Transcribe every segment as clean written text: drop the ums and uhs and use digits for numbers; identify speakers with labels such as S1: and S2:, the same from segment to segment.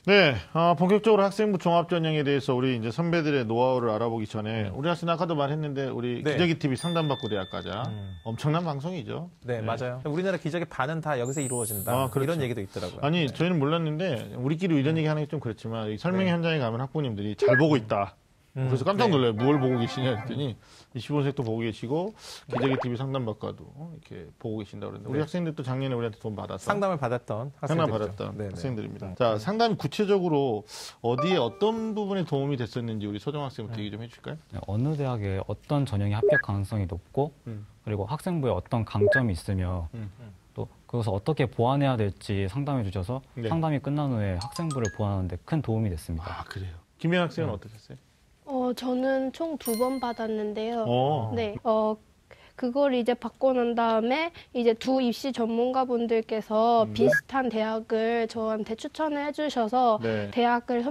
S1: 네, 본격적으로 학생부 종합전형에 대해서 우리 이제 선배들의 노하우를 알아보기 전에 우리 학생 아까도 말했는데 우리
S2: 네.
S1: 기저귀 TV 상담받고 대학 가자. 엄청난 방송이죠.
S2: 네, 맞아요. 우리나라 기적의 반은 다 여기서 이루어진다.
S1: 그렇죠.
S2: 이런 얘기도 있더라고요.
S1: 아니,
S2: 네.
S1: 저희는 몰랐는데 우리끼리 이런 얘기 하는 게 좀 그렇지만 이 설명 현장에 가면 학부모님들이 잘 보고 있다. 그래서 깜짝 놀라요. 뭘 보고 계시냐 했더니 25색도 보고 계시고 기저귀 TV 상담받고도 이렇게 보고 계신다고 그러는데 우리 학생들도 작년에 우리한테 돈 받았어.
S2: 상담을 받았던
S1: 상담
S2: 학생들이죠.
S1: 받았던
S2: 네네.
S1: 학생들입니다. 자, 상담이 구체적으로 어디에 어떤 부분에 도움이 됐었는지 우리 서정 학생부터 얘기 좀 해줄까요?
S3: 어느 대학에 어떤 전형이 합격 가능성이 높고 그리고 학생부에 어떤 강점이 있으며 또 그것을 어떻게 보완해야 될지 상담해 주셔서
S1: 네.
S3: 상담이 끝난 후에 학생부를 보완하는 데 큰 도움이 됐습니다.
S1: 아, 그래요. 김현 학생은 어떠셨어요?
S4: 저는 총 2번 받았는데요. 네.
S1: 어.
S4: 그걸 이제 받고 난 다음에 이제 두 입시 전문가분들께서 비슷한 대학을 저한테 추천을 해주셔서
S1: 네.
S4: 대학을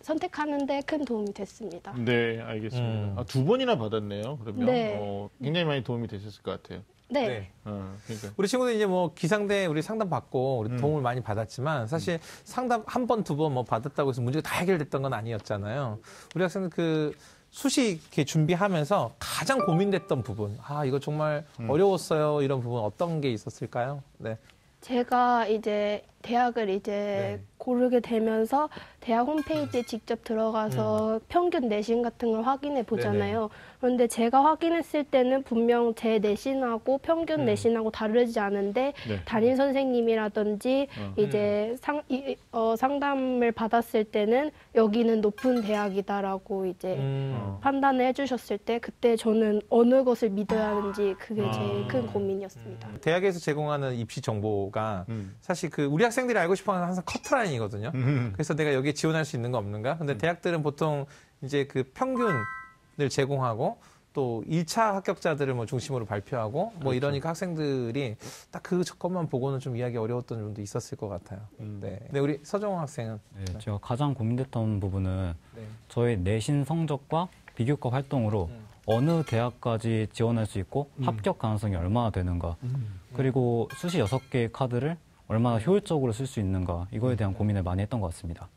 S4: 선택하는 데 큰 도움이 됐습니다.
S1: 네, 알겠습니다. 아, 2번이나 받았네요. 그러면
S4: 네.
S1: 굉장히 많이 도움이 되셨을 것 같아요.
S4: 네.
S2: 네.
S1: 그러니까.
S2: 우리 친구들 이제 뭐 기상대 우리 상담 받고 우리 도움을 많이 받았지만 사실 상담 한 번, 두 번 뭐 받았다고 해서 문제가 다 해결됐던 건 아니었잖아요. 우리 학생들 그 수시 이렇게 준비하면서 가장 고민됐던 부분, 이거 정말 어려웠어요. 이런 부분 어떤 게 있었을까요? 네.
S4: 제가 이제 대학을 이제
S2: 네.
S4: 고르게 되면서 대학 홈페이지에 직접 들어가서 평균 내신 같은 걸 확인해 보잖아요. 그런데 제가 확인했을 때는 분명 제 내신하고 평균 내신하고 다르지 않은데
S1: 네.
S4: 담임 선생님이라든지 이제 상담을 받았을 때는 여기는 높은 대학이다라고 이제 판단을 해주셨을 때 그때 저는 어느 것을 믿어야 하는지 그게 제일 큰 고민이었습니다.
S2: 대학에서 제공하는 입시 정보가 사실 그 우리 학생들이 알고 싶어 하는 항상 커트라인이거든요. 그래서 내가 여기에 지원할 수 있는 거 없는가? 근데 대학들은 보통 이제 그 평균을 제공하고 또 1차 합격자들을 뭐 중심으로 발표하고 뭐
S1: 그렇죠.
S2: 이러니까 학생들이 딱 그 것만 보고는 좀 이해하기 어려웠던 점도 있었을 것 같아요. 네. 근데 우리 서정호 학생은
S3: 네, 제가 가장 고민됐던 부분은
S2: 네.
S3: 저의 내신 성적과 비교과 활동으로 어느 대학까지 지원할 수 있고 합격 가능성이 얼마나 되는가 그리고 수시 6개의 카드를 얼마나 효율적으로 쓸 수 있는가 이거에 대한 고민을 많이 했던 것 같습니다.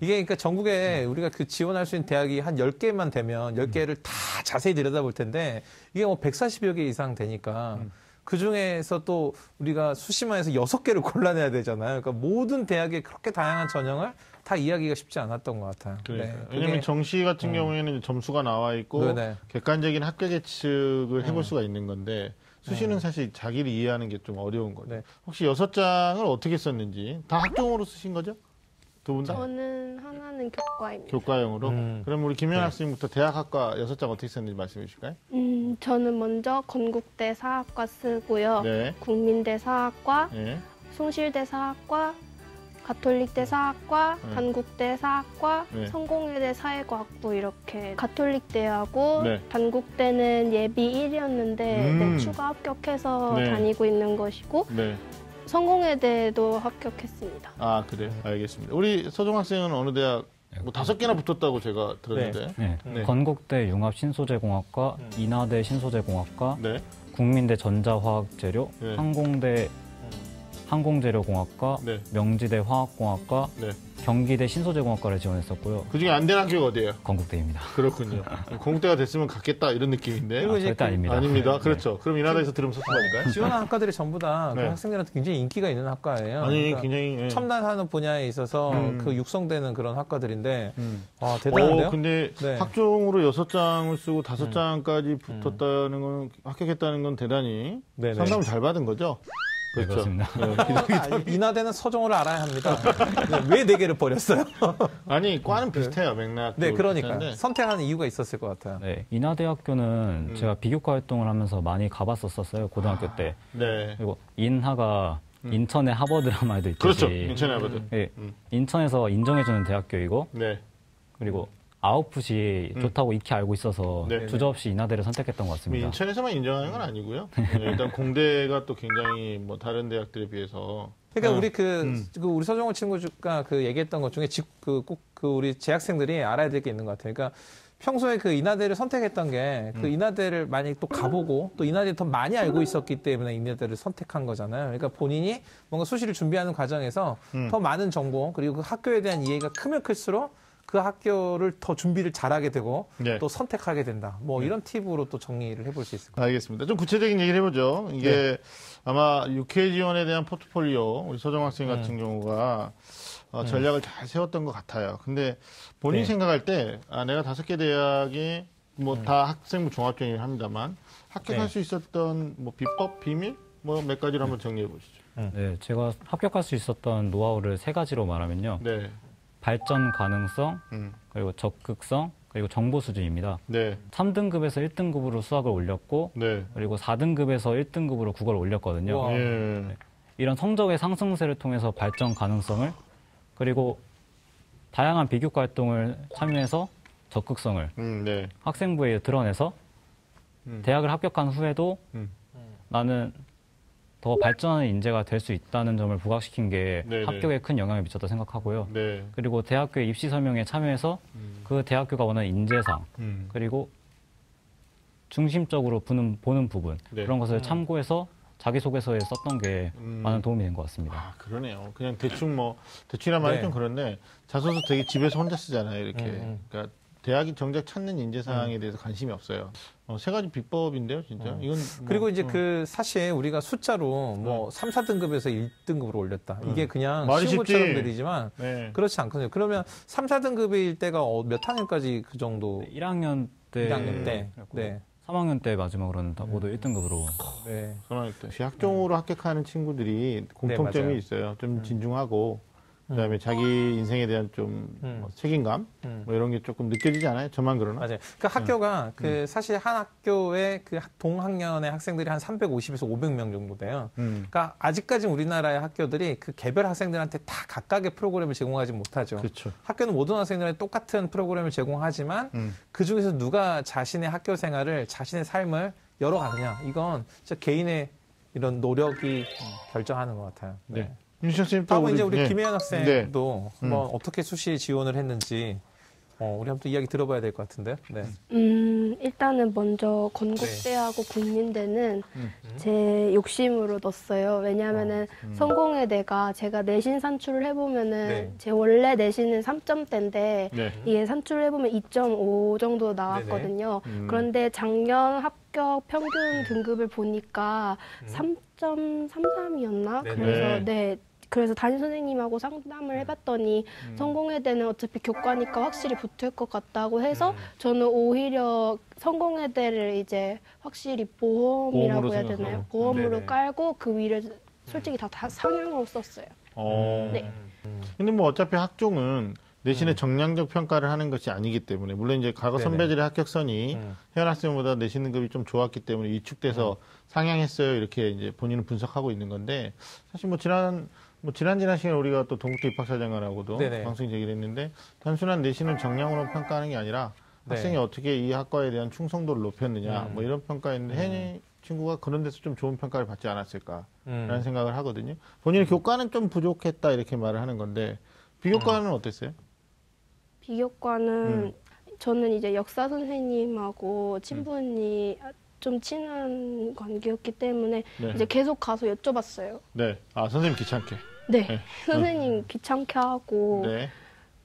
S2: 이게 그러니까 전국에 우리가 그 지원할 수 있는 대학이 한 10개만 되면 10개를 다 자세히 들여다볼 텐데 이게 뭐 140여 개 이상 되니까 그 중에서 또 우리가 수시만 해서 6개를 골라내야 되잖아요. 그러니까 모든 대학에 그렇게 다양한 전형을 다 이해하기가 쉽지 않았던 것 같아요.
S1: 그러니까.
S2: 네.
S1: 왜냐면 정시 같은 경우에는 점수가 나와 있고
S2: 네네.
S1: 객관적인 합격 예측을 해볼 수가 있는 건데 수시는 사실 자기를 이해하는 게 좀 어려운 거죠.
S2: 네.
S1: 혹시 6장을 어떻게 썼는지 다 학종으로 쓰신 거죠? 두 분 다?
S4: 저는 하나는 교과입니다.
S1: 교과형으로? 그럼 우리 김현
S2: 네.
S1: 학생부터 대학학과 6장 어떻게 썼는지 말씀해 주실까요?
S4: 저는 먼저 건국대 사학과 쓰고요.
S1: 네.
S4: 국민대 사학과,
S1: 네.
S4: 숭실대 사학과, 가톨릭대 사학과,
S1: 네.
S4: 단국대 사학과,
S1: 네.
S4: 성공회대 사회과학부 이렇게 가톨릭대하고
S1: 네.
S4: 단국대는 예비 1이었는데 추가 합격해서
S1: 네.
S4: 다니고 있는 것이고
S1: 네.
S4: 성공회대도 합격했습니다.
S1: 아, 그래요? 알겠습니다. 우리 서정 학생은 어느 대학, 뭐 5개나 붙었다고 제가 들었는데.
S3: 네.
S1: 네.
S3: 건국대 융합신소재공학과, 인하대 신소재공학과,
S1: 네.
S3: 국민대 전자화학재료,
S1: 네.
S3: 항공대 항공재료공학과,
S1: 네.
S3: 명지대 화학공학과,
S1: 네.
S3: 경기대 신소재공학과를 지원했었고요.
S1: 그 중에 안 된 학교가 어디예요?
S3: 건국대입니다.
S1: 그렇군요. 공대가 됐으면 갔겠다 이런 느낌인데.
S2: 그리고 이제
S3: 절대 아닙니다.
S1: 아닙니다.
S3: 네.
S1: 그렇죠. 그럼 인하대에서 들으면 섭섭하니까요.
S2: 지원한 학과들이 전부 다 그
S1: 네.
S2: 학생들한테 굉장히 인기가 있는 학과예요.
S1: 아니,
S2: 그러니까
S1: 굉장히. 예.
S2: 첨단 산업 분야에 있어서 그 육성되는 그런 학과들인데 대단한데요?
S1: 근데
S2: 네.
S1: 학종으로 6장을 쓰고 5장까지 붙었다는 건, 합격했다는 건 대단히
S2: 네네.
S1: 상담을 잘 받은 거죠?
S3: 네,
S1: 그렇죠.
S3: 그렇습니다.
S2: 인하대는 서정호를 알아야 합니다. 왜 4개를 버렸어요?
S1: 아니, 과는 비슷해요, 맥락.
S2: 네, 그러니까 선택하는 이유가 있었을 것 같아요.
S3: 네, 인하대학교는 제가 비교과 활동을 하면서 많이 가봤었어요, 고등학교 때.
S1: 네.
S3: 그리고 인하가 인천의 하버드라마에도 있듯이.
S1: 그렇죠. 인천에 하거든.
S3: 네, 인천에서 인정해주는 대학교이고,
S1: 네.
S3: 그리고 아웃풋이 좋다고 익히 알고 있어서
S1: 네.
S3: 주저없이 인하대를 선택했던 것 같습니다.
S1: 인천에서만 인정하는 건 아니고요. 네, 일단 공대가 또 굉장히 뭐 다른 대학들에 비해서.
S2: 그러니까 우리 우리 서정호 친구가 그 얘기했던 것 중에 꼭 우리 재학생들이 알아야 될 게 있는 것 같아요. 그러니까 평소에 그 인하대를 선택했던 게 그 인하대를 만약에 또 가보고 또 인하대를 더 많이 알고 있었기 때문에 인하대를 선택한 거잖아요. 그러니까 본인이 뭔가 수시를 준비하는 과정에서 더 많은 정보 그리고 그 학교에 대한 이해가 크면 클수록 그 학교를 더 준비를 잘하게 되고
S1: 네.
S2: 또 선택하게 된다. 뭐 이런 팁으로 또 정리를 해볼 수 있을 것 같아요.
S1: 알겠습니다. 좀 구체적인 얘기를 해보죠. 이게 아마 UK 지원에 대한 포트폴리오 우리 서정 학생 같은 경우가 전략을 잘 세웠던 것 같아요. 근데 본인이
S2: 네.
S1: 생각할 때 내가 5개 대학이 뭐 다 학생부 종합전이긴 합니다만 합격할
S2: 네.
S1: 수 있었던 뭐 비법, 비밀 뭐 몇 가지를 한번 정리해 보시죠.
S3: 네, 제가 합격할 수 있었던 노하우를 3가지로 말하면요.
S1: 네,
S3: 발전 가능성,
S1: 음,
S3: 그리고 적극성, 그리고 정보 수준입니다.
S1: 네,
S3: 3등급에서 1등급으로 수학을 올렸고,
S1: 네.
S3: 그리고 4등급에서 1등급으로 국어를 올렸거든요.
S2: 우와.
S1: 예.
S3: 이런 성적의 상승세를 통해서 발전 가능성을, 그리고 다양한 비교과 활동을 참여해서 적극성을
S1: 네.
S3: 학생부에 드러내서 대학을 합격한 후에도
S1: 음.
S3: 나는 더 발전하는 인재가 될 수 있다는 점을 부각시킨 게
S1: 네네.
S3: 합격에 큰 영향을 미쳤다 생각하고요.
S1: 네.
S3: 그리고 대학교의 입시 설명에 참여해서 그 대학교가 원하는 인재상 그리고 중심적으로 보는 부분
S1: 네.
S3: 그런 것을 참고해서 자기소개서에 썼던 게 많은 도움이 된 것 같습니다.
S1: 아, 그러네요. 그냥 대충이란 말이
S2: 네.
S1: 좀 그런데 자소서 되게 집에서 혼자 쓰잖아요. 이렇게. 그러니까 대학이 정작 찾는 인재상에 대해서 관심이 없어요. 3가지 비법인데요, 진짜. 이건 뭐,
S2: 그리고 이제 그 사실 우리가 숫자로 뭐 3, 4등급에서 1등급으로 올렸다. 이게 그냥
S1: 말이
S2: 쉬운 것처럼
S1: 쉽지.
S2: 들리지만
S1: 네.
S2: 그렇지 않거든요. 그러면 3, 4등급일 때가 몇 학년까지 그 정도?
S3: 1학년 때,
S2: 1학년 때. 네.
S3: 3학년 때 마지막으로는 다 모두 1등급으로.
S2: 네.
S1: 전화할 때 학종으로 합격하는 친구들이 공통점이
S2: 맞아요.
S1: 있어요. 좀 진중하고 그다음에 자기 인생에 대한 좀 뭐 책임감 뭐 이런 게 조금 느껴지지 않아요? 저만 그러나?
S2: 맞아요. 그 학교가 그 사실 한 학교에 그 동학년의 학생들이 한 350에서 500명 정도 돼요. 그러니까 아직까지 우리나라의 학교들이 그 개별 학생들한테 다 각각의 프로그램을 제공하지 못하죠.
S1: 그렇죠.
S2: 학교는 모든 학생들한테 똑같은 프로그램을 제공하지만 그 중에서 누가 자신의 학교 생활을 자신의 삶을 열어가느냐 이건 진짜 개인의 이런 노력이 결정하는 것 같아요.
S1: 네. 윤시영 선생님 또
S2: 다음은 이제 우리
S1: 네.
S2: 김혜연 학생도 한번 어떻게 수시 지원을 했는지 우리 한번 또 이야기 들어봐야 될 것 같은데요. 네.
S4: 일단은 먼저 건국대하고 국민대는 제 욕심으로 넣었어요. 왜냐하면은 성공회대가 제가 내신 산출을 해보면은
S2: 네.
S4: 제 원래 내신은 3점대인데
S1: 네.
S4: 이게 산출을 해보면 2.5 정도 나왔거든요. 그런데 작년 합격 평균 등급을 보니까 3.33이었나?
S2: 네네.
S4: 그래서 그래서 담임 선생님하고 상담을 해봤더니 성공회대는 어차피 교과니까 확실히 붙을 것 같다고 해서 저는 오히려 성공회대를 이제 확실히 보험이라고
S1: 보험으로
S4: 해야
S1: 생각하고.
S4: 되나요? 보험으로
S2: 네네.
S4: 깔고 그 위를 솔직히 다 상향으로 썼어요. 네.
S1: 근데 뭐 어차피 학종은 내신의 정량적 평가를 하는 것이 아니기 때문에 물론 이제 과거
S2: 네네.
S1: 선배들의 합격선이 혜연 학생보다 내신 등급이 좀 좋았기 때문에 위축돼서 상향했어요 이렇게 이제 본인은 분석하고 있는 건데 사실 뭐 지난 시간에 우리가 또 동국대 입학사정관하고도
S2: 네네.
S1: 방송 얘기를 했는데 단순한 내신을 정량으로 평가하는 게 아니라
S2: 네.
S1: 학생이 어떻게 이 학과에 대한 충성도를 높였느냐 뭐 이런 평가였는데 혜연이 친구가 그런 데서 좀 좋은 평가를 받지 않았을까라는 생각을 하거든요. 본인의 교과는 좀 부족했다 이렇게 말을 하는 건데 비교과는 어땠어요?
S4: 비교과는 저는 이제 역사 선생님하고 친분이 좀 친한 관계였기 때문에
S1: 네.
S4: 이제 계속 가서 여쭤봤어요.
S1: 네. 아, 선생님 귀찮게.
S4: 네,
S1: 네.
S4: 선생님 귀찮게 하고
S1: 네.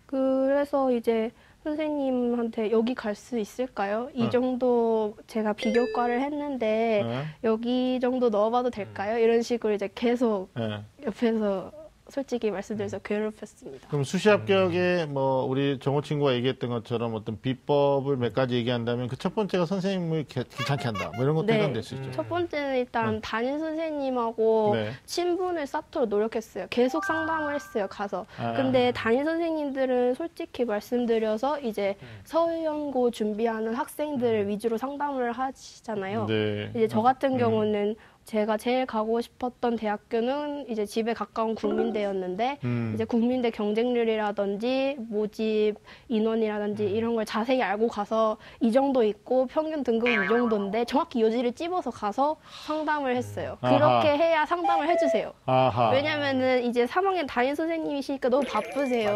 S4: 그래서 이제 선생님한테 여기 갈 수 있을까요? 이 정도 제가 비교과를 했는데 여기 정도 넣어봐도 될까요? 이런 식으로 이제 계속
S1: 네.
S4: 옆에서 솔직히 말씀드려서 괴롭혔습니다.
S1: 그럼 수시 합격에 뭐 우리 정호 친구가 얘기했던 것처럼 어떤 비법을 몇 가지 얘기한다면 그 첫 번째가 선생님을 귀찮게 한다. 뭐 이런 것도
S4: 네.
S1: 해당될 수 있죠.
S4: 첫 번째는 일단 담임 선생님하고
S1: 네.
S4: 친분을 쌓도록 노력했어요. 계속 상담을 했어요, 가서.
S1: 아.
S4: 근데 담임 선생님들은 솔직히 말씀드려서 이제 서연고 준비하는 학생들 위주로 상담을 하시잖아요.
S1: 네.
S4: 이제 저 같은 경우는 제가 제일 가고 싶었던 대학교는 이제 집에 가까운 국민대였는데 이제 국민대 경쟁률이라든지 모집 인원이라든지 이런 걸 자세히 알고 가서 이 정도 있고 평균 등급이 이 정도인데 정확히 요지를 찝어서 가서 상담을 했어요.
S1: 아하.
S4: 그렇게 해야 상담을 해주세요.
S1: 아하.
S4: 왜냐면은 이제 3학년 담임 선생님이시니까 너무 바쁘세요.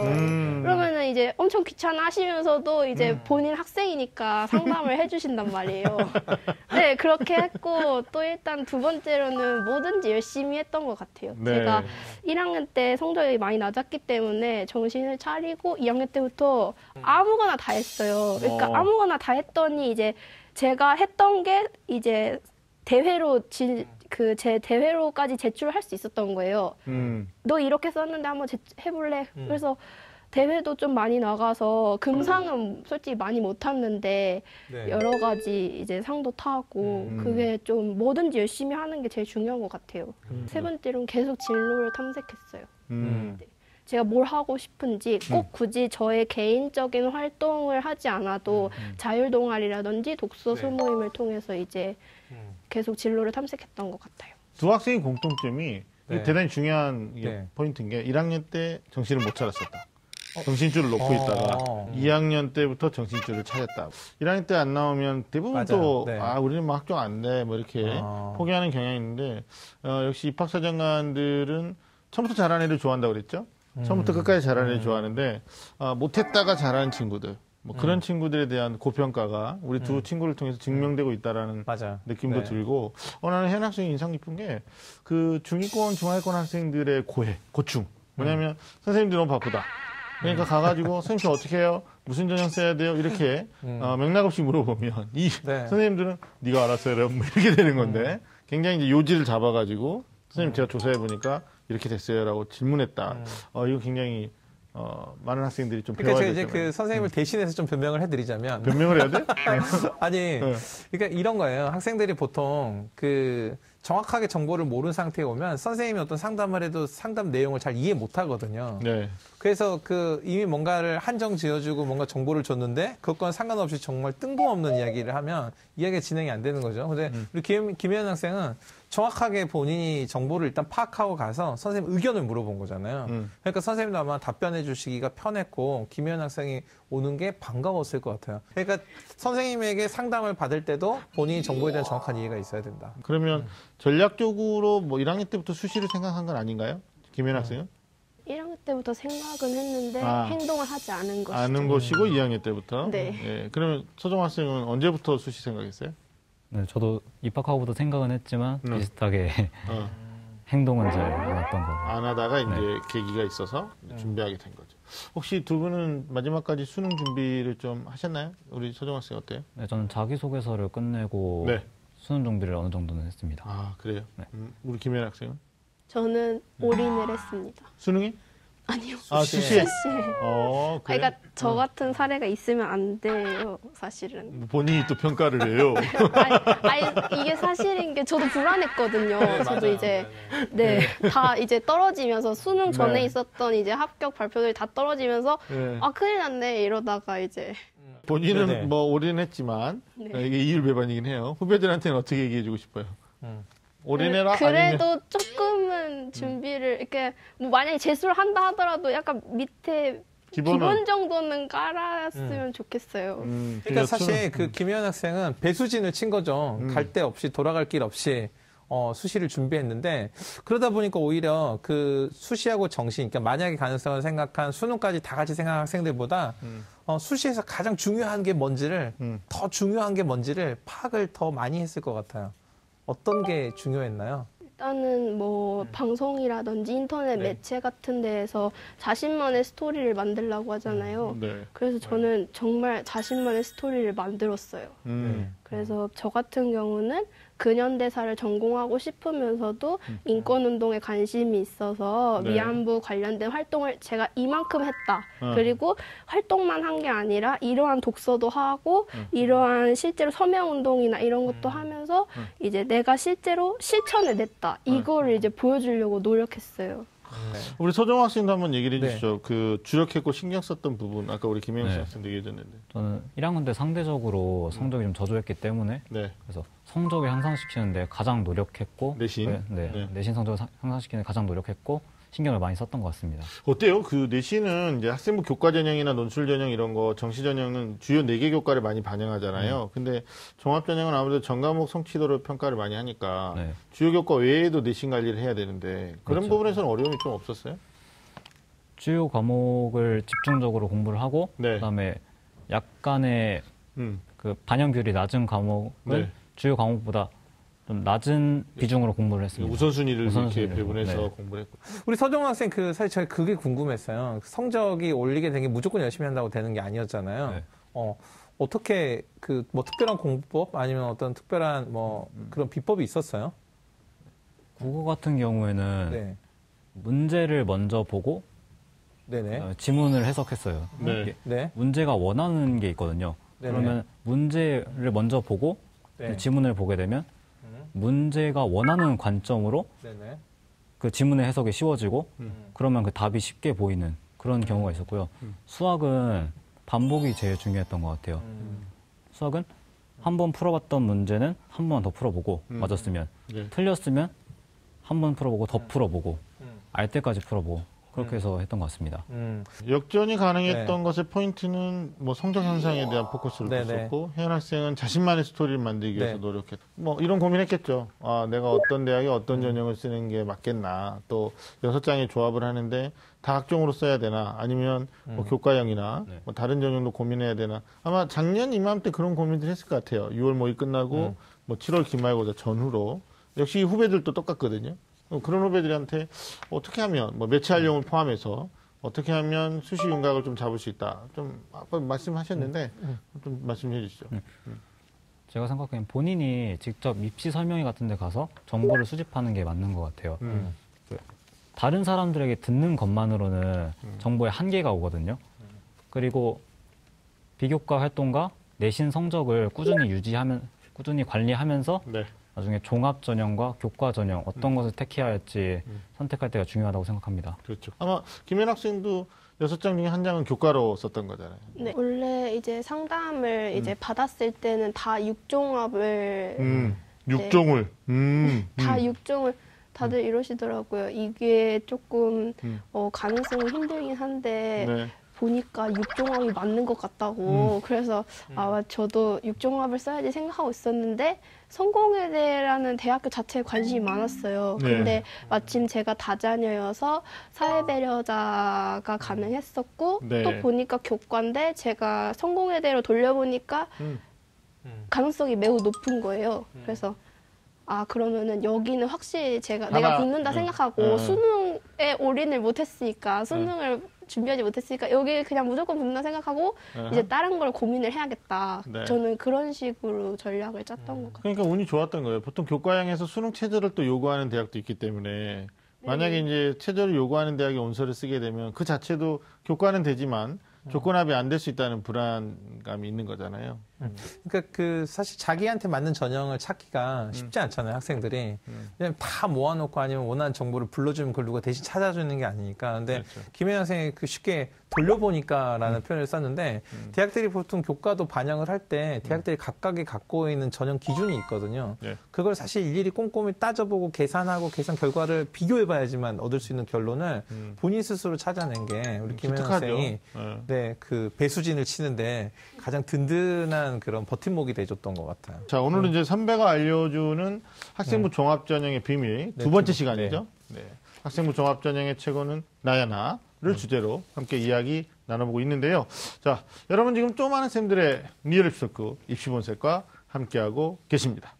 S4: 그러면은 이제 엄청 귀찮아하시면서도 이제 본인 학생이니까 상담을 해주신단 말이에요. 네, 그렇게 했고 또 일단 두 번째로는 뭐든지 열심히 했던 것 같아요.
S1: 네.
S4: 제가 1학년 때 성적이 많이 낮았기 때문에 정신을 차리고 2학년 때부터 아무거나 다 했어요. 그러니까 아무거나 다 했더니 이제 제가 했던 게 이제 대회로 제 대회로까지 제출할 수 있었던 거예요. 너 이렇게 썼는데 한번 해볼래? 그래서 대회도 좀 많이 나가서 금상은 솔직히 많이 못 탔는데
S2: 네.
S4: 여러 가지 이제 상도 타고 그게 좀 뭐든지 열심히 하는 게 제일 중요한 것 같아요. 세 번째로는 계속 진로를 탐색했어요. 네. 제가 뭘 하고 싶은지 꼭 굳이 저의 개인적인 활동을 하지 않아도 자율 동아리라든지 독서 소모임을 통해서 이제 계속 진로를 탐색했던 것 같아요.
S1: 두 학생의 공통점이
S2: 네.
S1: 대단히 중요한 이게
S2: 네.
S1: 포인트인 게 1학년 때 정신을 못 차렸었다. 정신줄을 놓고 있다가 2학년 때부터 정신줄을 차렸다. 1학년 때 안 나오면 대부분
S2: 맞아요.
S1: 또
S2: 네.
S1: 우리는 뭐 학교 안 돼. 뭐 이렇게 포기하는 경향이 있는데 역시 입학사정관들은 처음부터 잘하는 애를 좋아한다고 그랬죠. 처음부터 끝까지 잘하는 애를 좋아하는데 못했다가 잘하는 친구들 뭐 그런 친구들에 대한 고평가가 우리 두 친구를 통해서 증명되고 있다라는
S2: 맞아요.
S1: 느낌도
S2: 네.
S1: 들고 나는 현 학생이 인상 깊은 게 그 중위권 중하위권 학생들의 고충 뭐냐면 선생님들 너무 바쁘다. 그러니까 가가지고 선생님 저 어떻게 해요? 무슨 전형 써야 돼요? 이렇게 맥락 없이 물어보면 이
S2: 네.
S1: 선생님들은 네가 알아서 해라 뭐 이렇게 되는 건데 굉장히 이제 요지를 잡아가지고 선생님 제가 조사해 보니까 이렇게 됐어요라고 질문했다. 이거 굉장히 많은 학생들이 좀
S2: 그러니까
S1: 배워야
S2: 제가
S1: 될
S2: 이제 그 선생님을 대신해서 좀 변명을 해드리자면
S1: 변명을 해야 돼?
S2: 아니 그러니까 이런 거예요. 학생들이 보통 그 정확하게 정보를 모르는 상태에 오면 선생님이 어떤 상담을 해도 상담 내용을 잘 이해 못 하거든요.
S1: 네.
S2: 그래서 그 이미 뭔가를 한정 지어주고 뭔가 정보를 줬는데 그것과는 상관없이 정말 뜬금없는 이야기를 하면 이야기가 진행이 안 되는 거죠. 근데 우리 김혜연 학생은 정확하게 본인이 정보를 일단 파악하고 가서 선생님 의견을 물어본 거잖아요. 그러니까 선생님도 아마 답변해 주시기가 편했고 김혜연 학생이 오는 게 반가웠을 것 같아요. 그러니까 선생님에게 상담을 받을 때도 본인이 정보에 대한 정확한 이해가 있어야 된다.
S1: 그러면 전략적으로 뭐 1학년 때부터 수시를 생각한 건 아닌가요? 김현 학생은?
S4: 1학년 때부터 생각은 했는데 행동을 하지 않은 것이죠.
S1: 아는 것이고 2학년 때부터?
S4: 네.
S1: 예, 그러면 서정 학생은 언제부터 수시 생각했어요?
S3: 네, 저도 입학하고부터 생각은 했지만 비슷하게 행동은 잘 안 했던 거고.
S1: 안 하다가 이제 계기가 있어서 준비하게 된 거죠. 혹시 두 분은 마지막까지 수능 준비를 좀 하셨나요? 우리 서정 학생 어때요?
S3: 네, 저는 자기소개서를 끝내고
S1: 네.
S3: 수능 준비를 어느 정도는 했습니다.
S1: 아, 그래요?
S3: 네.
S1: 우리 김현 학생은?
S4: 저는 올인을 했습니다.
S1: 수능이?
S4: 아니요.
S1: 수시에?
S4: 수시에.
S1: 그래?
S4: 그러니까 저 같은 사례가 있으면 안 돼요, 사실은.
S1: 본인이 또 평가를 해요.
S4: 아니, 이게 사실인 게 저도 불안했거든요. 저도 이제 다 이제 떨어지면서 수능 전에
S1: 네.
S4: 있었던 이제 합격 발표들이 다 떨어지면서
S1: 네.
S4: 큰일 났네 이러다가 이제
S1: 본인은
S2: 네네.
S1: 뭐 올인했지만 이게 이율배반이긴 해요. 후배들한테는 어떻게 얘기해주고 싶어요? 올인해라?
S4: 그래도
S1: 아니면
S4: 조금은 준비를 이렇게 뭐 만약에 재수를 한다 하더라도 약간 밑에 기본 정도는 깔았으면 좋겠어요.
S2: 그러니까 사실 그 김혜연 학생은 배수진을 친 거죠. 갈 데 없이 돌아갈 길 없이 수시를 준비했는데 그러다 보니까 오히려 그 수시하고 정시, 그러니까 만약의 가능성을 생각한 수능까지 다 같이 생각한 학생들보다 수시에서 가장 중요한 게 뭔지를 더 중요한 게 뭔지를 파악을 더 많이 했을 것 같아요. 어떤 게 중요했나요?
S4: 일단은 뭐 방송이라든지 인터넷 매체 같은 데에서 자신만의 스토리를 만들라고 하잖아요.
S1: 네.
S4: 그래서 저는 정말 자신만의 스토리를 만들었어요. 그래서 저 같은 경우는 근현대사를 전공하고 싶으면서도 인권운동에 관심이 있어서
S1: 네.
S4: 위안부 관련된 활동을 제가 이만큼 했다. 그리고 활동만 한 게 아니라 이러한 독서도 하고 이러한 실제로 서명운동이나 이런 것도 하면서 이제 내가 실제로 실천해냈다. 이거를 이제 보여주려고 노력했어요.
S1: 우리 서정호 학생도 한번 얘기를
S2: 네.
S1: 해주시죠. 그 주력했고 신경 썼던 부분, 아까 우리 김영수
S3: 네.
S1: 학생도 얘기해줬는데.
S3: 저는 1학년 때 상대적으로 성적이 좀 저조했기 때문에
S1: 네.
S3: 그래서 성적을 향상시키는데 가장 노력했고
S1: 내신?
S3: 네. 내신 성적을 향상시키는 데 가장 노력했고 신경을 많이 썼던 것 같습니다.
S1: 어때요? 그 내신은 이제 학생부 교과 전형이나 논술 전형 이런 거 정시 전형은 주요 4개 교과를 많이 반영하잖아요. 근데 종합 전형은 아무래도 전과목 성취도를 평가를 많이 하니까
S3: 네.
S1: 주요 교과 외에도 내신 관리를 해야 되는데 그런
S3: 그렇죠.
S1: 부분에서는 어려움이 좀 없었어요?
S3: 주요 과목을 집중적으로 공부를 하고
S1: 네.
S3: 그다음에 약간의 그 반영 비율이 낮은 과목은
S1: 네.
S3: 주요 과목보다 좀 낮은 비중으로 공부를 했습니다.
S1: 우선순위를 이렇게
S3: 우선순위를.
S1: 배분해서
S3: 네.
S1: 공부를 했고.
S2: 우리 서정호 학생 사실 제가 그게 궁금했어요. 성적이 올리게 된 게 무조건 열심히 한다고 되는 게 아니었잖아요.
S3: 네.
S2: 어떻게 뭐 특별한 공부법 아니면 어떤 특별한 그런 비법이 있었어요?
S3: 국어 같은 경우에는
S2: 네.
S3: 문제를 먼저 보고
S2: 네네.
S3: 지문을 해석했어요.
S1: 네.
S3: 이게
S2: 네.
S3: 문제가 원하는 게 있거든요.
S2: 네네.
S3: 그러면 문제를 먼저 보고
S2: 네.
S3: 지문을 보게 되면 문제가 원하는 관점으로
S2: 네네.
S3: 그 지문의 해석이 쉬워지고 그러면 그 답이 쉽게 보이는 그런 경우가 있었고요. 수학은 반복이 제일 중요했던 것 같아요. 수학은 한 번 풀어봤던 문제는 한 번 더 풀어보고 맞았으면
S1: 네.
S3: 틀렸으면 한 번 풀어보고 더 풀어보고 알 때까지 풀어보고 그렇게 해서 했던 것 같습니다.
S1: 역전이 가능했던
S2: 네.
S1: 것의 포인트는 뭐 성적 향상에 대한 포커스를
S2: 네네.
S1: 뒀었고 혜연 학생은 자신만의 스토리를 만들기 위해서
S2: 네.
S1: 노력했. 뭐 이런 고민했겠죠. 아 내가 어떤 대학에 어떤 전형을 쓰는 게 맞겠나. 또 6장의 조합을 하는데 다학종으로 써야 되나 아니면 뭐 교과형이나
S3: 네.
S1: 뭐 다른 전형도 고민해야 되나. 아마 작년 이맘때 그런 고민들 했을 것 같아요. 6월 모의 끝나고 뭐 7월 기말고사 전후로 역시 후배들도 똑같거든요. 그런 후배들한테 어떻게 하면 뭐 매체활용을 포함해서 어떻게 하면 수시 윤곽을 좀 잡을 수 있다. 좀 아까 말씀하셨는데 좀 말씀해 주시죠.
S3: 제가 생각하기엔 본인이 직접 입시 설명회 같은 데 가서 정보를 수집하는 게 맞는 것 같아요. 그 다른 사람들에게 듣는 것만으로는 정보의 한계가 오거든요. 그리고 비교과 활동과 내신 성적을 꾸준히 관리하면서
S1: 네.
S3: 나중에 종합 전형과 교과 전형 어떤 것을 택해야 할지 선택할 때가 중요하다고 생각합니다.
S1: 그렇죠. 아마 김현 학생도 6장 중에 한 장은 교과로 썼던 거잖아요.
S4: 네. 원래 이제 상담을 이제 받았을 때는 다 육종합을
S1: 육종을.
S4: 다 육종을 다들 이러시더라고요. 이게 조금 가능성이 힘들긴 한데
S1: 네.
S4: 보니까 육종합이 맞는 것 같다고. 그래서 저도 육종합을 써야지 생각하고 있었는데 성공회대라는 대학교 자체에 관심이 많았어요.
S1: 네.
S4: 근데 마침 제가 다자녀여서 사회배려자가 가능했었고
S1: 네.
S4: 또 보니까 교과인데 제가 성공회대로 돌려보니까 가능성이 매우 높은 거예요. 그래서 그러면은 여기는 확실히 내가 붙는다 생각하고 수능에 올인을 못했으니까 수능을 준비하지 못했으니까 여기 그냥 무조건 붙는다 생각하고 이제 다른 걸 고민을 해야겠다.
S1: 네.
S4: 저는 그런 식으로 전략을 짰던 것 같아요.
S1: 그러니까 운이 좋았던 거예요. 보통 교과형에서 수능 최저를 또 요구하는 대학도 있기 때문에 만약에 이제 최저를 요구하는 대학에 온서를 쓰게 되면 그 자체도 교과는 되지만 조건합이 안 될 수 있다는 불안감이 있는 거잖아요.
S2: 그러니까 사실 자기한테 맞는 전형을 찾기가 쉽지 않잖아요, 학생들이. 그냥 다 모아놓고 아니면 원하는 정보를 불러주면 그걸 누가 대신 찾아주는 게 아니니까. 근데
S1: 그렇죠.
S2: 김혜연 학생이 쉽게 돌려보니까라는 표현을 썼는데 대학들이 보통 교과도 반영을 할 때 대학들이 각각이 갖고 있는 전형 기준이 있거든요.
S1: 네.
S2: 그걸 사실 일일이 꼼꼼히 따져보고 계산하고 계산 결과를 비교해봐야지만 얻을 수 있는 결론을 본인 스스로 찾아낸 게 우리 김혜연
S1: 기특하죠.
S2: 학생이 네, 그 배수진을 치는데 가장 든든한 그런 버팀목이 돼줬던 것 같아요.
S1: 자, 오늘은 이제 선배가 알려주는 학생부 종합전형의 비밀 두 번째 시간이죠. 네. 학생부 종합전형의 최고는 나야 나를 주제로 함께 이야기 나눠보고 있는데요. 자, 여러분 지금 또 많은 쌤들의 리얼 입시토크 입시본색과 함께하고 계십니다.